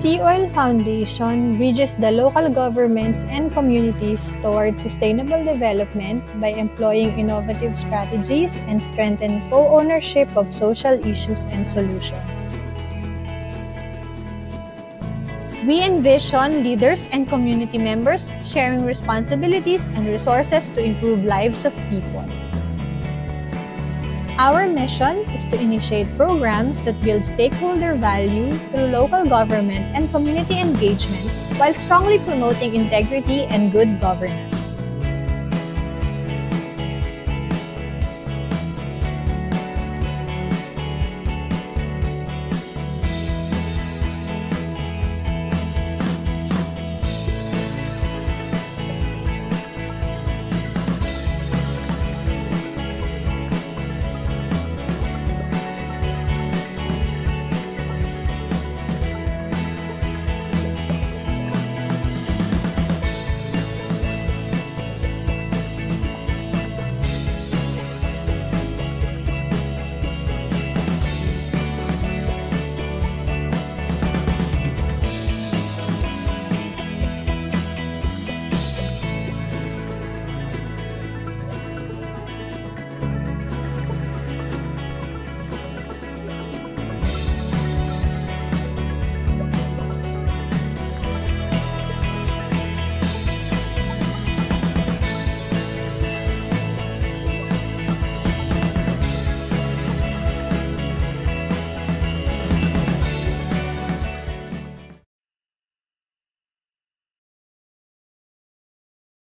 Sea Oil Foundation bridges the local governments and communities towards sustainable development by employing innovative strategies and strengthen co-ownership of social issues and solutions. We envision leaders and community members sharing responsibilities and resources to improve lives of people. Our mission is to initiate programs that build stakeholder value through local government and community engagements while strongly promoting integrity and good governance.